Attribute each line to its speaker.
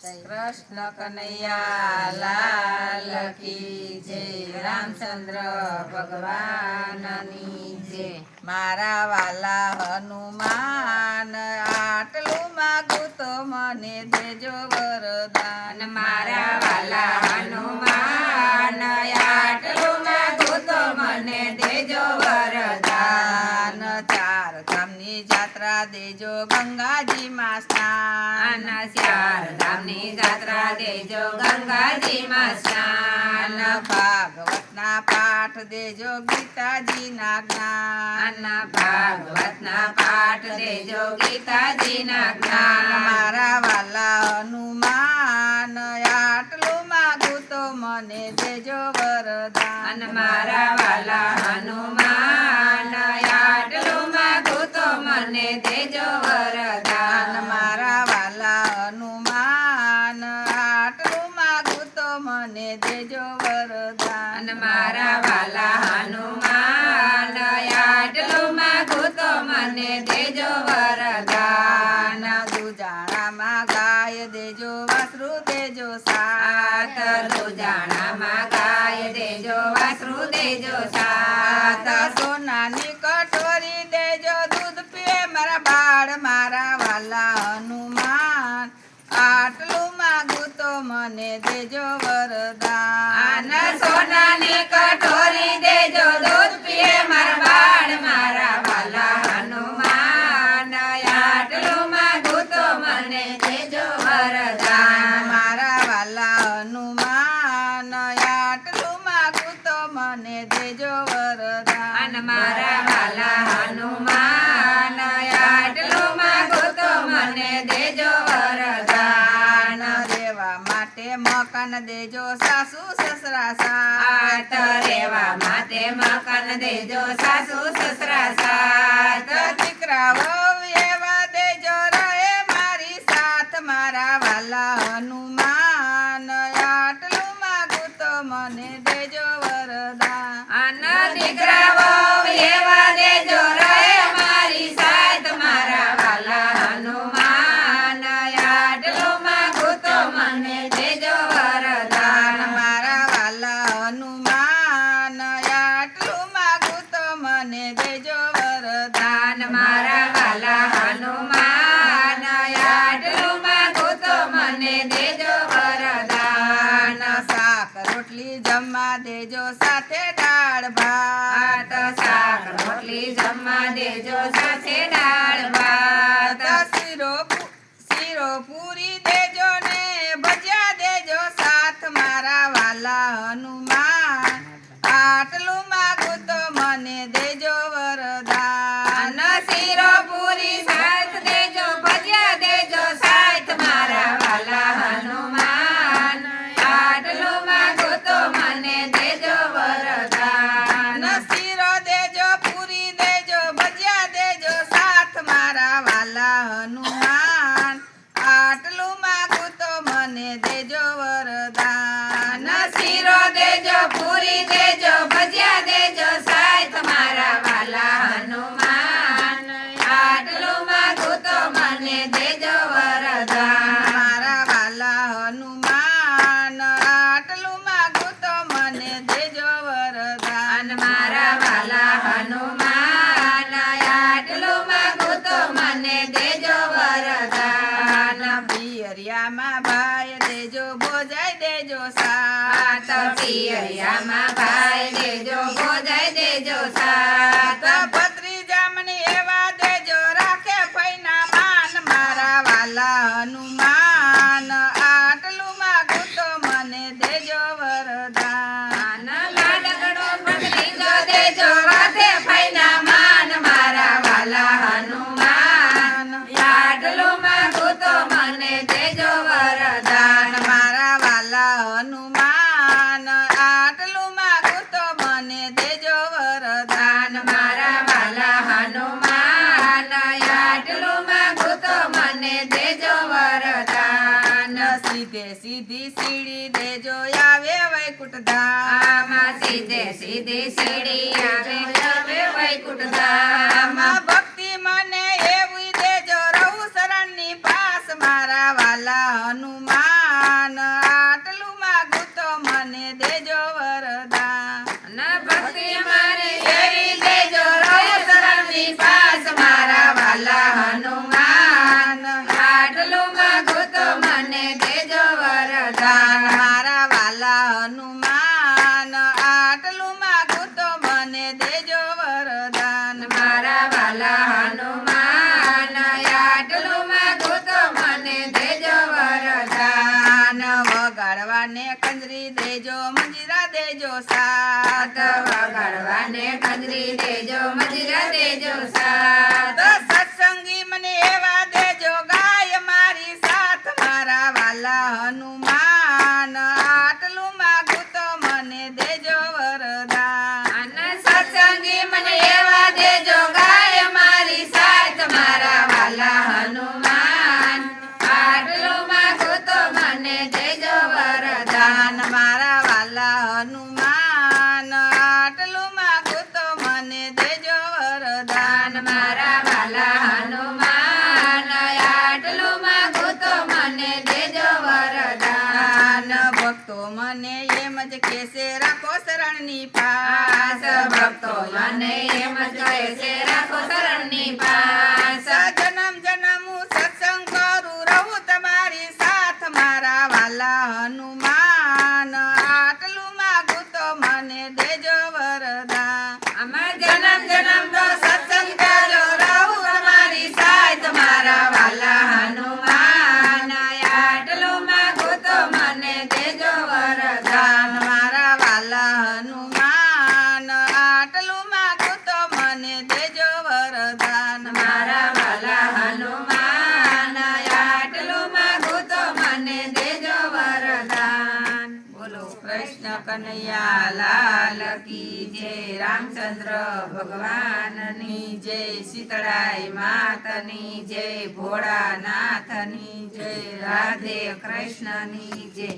Speaker 1: कृष्ण कन्हैया लाल की जय। रामचंद्र भगवान जय। मारा वाला हनुमान आटलू मागू तो मने देजो वरदान।
Speaker 2: मारा वाला हनुमान आटलू मागू तो मने देजो वरदान।
Speaker 1: चार धामनी यात्रा देजो गंगाजी માં સ્નાન।
Speaker 2: ચાર ધામની જાત્રા દેજો ગંગાજીમાં સ્નાન।
Speaker 1: ભાગવતના પાઠ દેજો ગીતાજીના જ્ઞાન।
Speaker 2: ભાગવતના પાઠ દેજો ગીતાજીના જ્ઞાન।
Speaker 1: મારા વાલા હનુમાન આટલું માગું તો મને દેજો વરદાન।
Speaker 2: મારા વાલા હનુમાન આટલું માગું તો મને દેજો વરદાન।
Speaker 1: મારા વાલા હનુમાન આટલું માગું તો મને દેજો વરદાન।
Speaker 2: મારા વાલા હનુમાન આટલું માગું તો મને દેજો વરદાન।
Speaker 1: દુજાણામાં ગાય દેજો વાસરુ દેજો સાત।
Speaker 2: દુજાણામાં ગાય દેજો વાસરુ દેજો સાત।
Speaker 1: સોનાની કટોરી દેજો દૂધ પીએ મારા બાળ। મારા વાલા હનુમાન આટલું માગું તો મને દેજો વરદાન।
Speaker 2: સોનાની કટોરી દેજો દૂધ પીએ મારા બાળ। મારા વાલા હનુમાન આટલું માગું તો મને દેજો વરદાન।
Speaker 1: મારા વાલા હનુમાન આટલું માગું તો મને દેજો વરદાન।
Speaker 2: મારા વાલા હનુમાન આટલું માગું તો મને દેજો વરદાન।
Speaker 1: દેવા માટે મકાન દેજો સાસુ સસરા સાથ।
Speaker 2: રહેવા માટે મકાન દેજો સાસુ સસરા સાથ।
Speaker 1: દીકરા વહુ એવા દેજો રહે મારી સાથ। મારા વાલા હનુમાન આટલું માગું તો મને દેજો વરદાન।
Speaker 2: દીકરા વહુ એવા દેજો રહે મારી સાથ। મારા વાલા હનુમાન આટલું માગું તો મને દેજો વરદાન।
Speaker 1: મારા વાલા હનુમાન આટલું માગું તો મને દેજો વરદાન।
Speaker 2: મારા વાલા હનુમાન આટલું માગું તો મને દેજો વરદાન।
Speaker 1: શાક રોટલી જમવા દેજો સાથે દાળ ભાત।
Speaker 2: શાક રોટલી જમવા દેજો સાથે દાળ ભાત।
Speaker 1: શીરો પૂરી દેજો ને ભજીયા દેજો સાથ। મારા વાલા હનુમાન આટલું માગું તો મને દેજો વરદાન।
Speaker 2: શીરો પૂરી સાથ દેજો ભજીયા દેજો સાથ। મારા વાલા હનુમાન આટલું માગું તો મને દેજો વરદાન।
Speaker 1: શીરો દેજો પૂરી દેજો ભજીયા દેજો સાથ। મારા વાલા હનુમાન આટલું માગું તો મને દેજો વરદાન।
Speaker 2: શીરો દેજો પૂરી દેજો ભજીયા દેજો સાથ। મારા વાલા હનુમાન આટલું માગું તો મને દેજો વરદાન।
Speaker 1: મારા વાલા હનુમાન આટલું માગું તો મને દેજો વરદાન।
Speaker 2: મારા વાલા હનુમાન આટલું માગું તો મને દેજો વરદાન।
Speaker 1: પિયરિયામાં ભાઈ દેજો ભોજાઈ દેજો સાથ।
Speaker 2: પિયરિયામાં ભાઈ દેજો ભોજાઈ દેજો સાથ।
Speaker 1: ભત્રીજામણી એવા દેજો રાખે ફઈના માન। મારા વાલા હનુમાન આટલું માગું તો મને દેજો વરદાન।
Speaker 2: લાડકડો ભત્રીજો દેજો રાખે ફઈના માન। મારા વાલા હનુમાન આટલું માગું તો મને દેજો વરદાન।
Speaker 1: મારા વાલા હનુમાન આટલું માગું તો મને દેજો વરદાન।
Speaker 2: મારા વાલા હનુમાન આટલું માગું તો મને દેજો વરદાન।
Speaker 1: સીધે સીધી સીડી દેજો આવે વૈકુંઠ ધામ।
Speaker 2: સીધે સીધી સીડી આવે વૈકુંઠ ધામ।
Speaker 1: ભક્તિ મને એવી દેજો રહું શરણની પાસ। મારા વાલા હનુમાન વગાડવાને કંજરી દેજો મંજીરા દેજો સાથ
Speaker 2: વગાડવાને કંજરી દેજો મજીરા દેજો સાથ
Speaker 1: તો સત્સંગી મને એવા દેજો ગાય મારી સાથ મારા વાલા હનુમાન આટલું માગું તો મને દેજો વરદાન
Speaker 2: સત્સંગી મને એવા દેજો ગાય મારી સાથ મારા વાલા હનુમાન આટલું માગું તો મને દેજો વરદાન
Speaker 1: દાન મારા વાલા હનુમાન આટલું માગું તો મને દેજો વરદાન
Speaker 2: મારા વાલા હનુમાન આટલું માગું તો મને દેજો વરદાન
Speaker 1: ભક્તો મને એમ જ કહેશે રાખો શરણની પાસ
Speaker 2: ભક્તો મને એમ જ કહે છે રાખો શરણની પાસ
Speaker 1: જન્મ જન્મ હું સત્સંગ કરું રહું તમારી સાથ મારા વાલા હનુમાન આટલું માગું તો મને દેજો વરદાન
Speaker 2: અમાર જન્મ જન્મ તો સત્સંગ કરો રહું તમારી સાથ મારા વાલા હનુમાન આટલું માગું તો મને દેજો વરદાન
Speaker 1: મારા વાલા હનુમાન આટલું માગું તો મને દેજો વરદાન
Speaker 2: મારા વાલા હનુમાન આટલું માગું તો મને દેજો વરદાન બોલો
Speaker 1: કૃષ્ણ કનૈયા લાલ
Speaker 2: કી જય રામચંદ્ર ભગવાનની જય શીતળાઈ માતની જય ભોળાનાથની જય રાધે કૃષ્ણની જય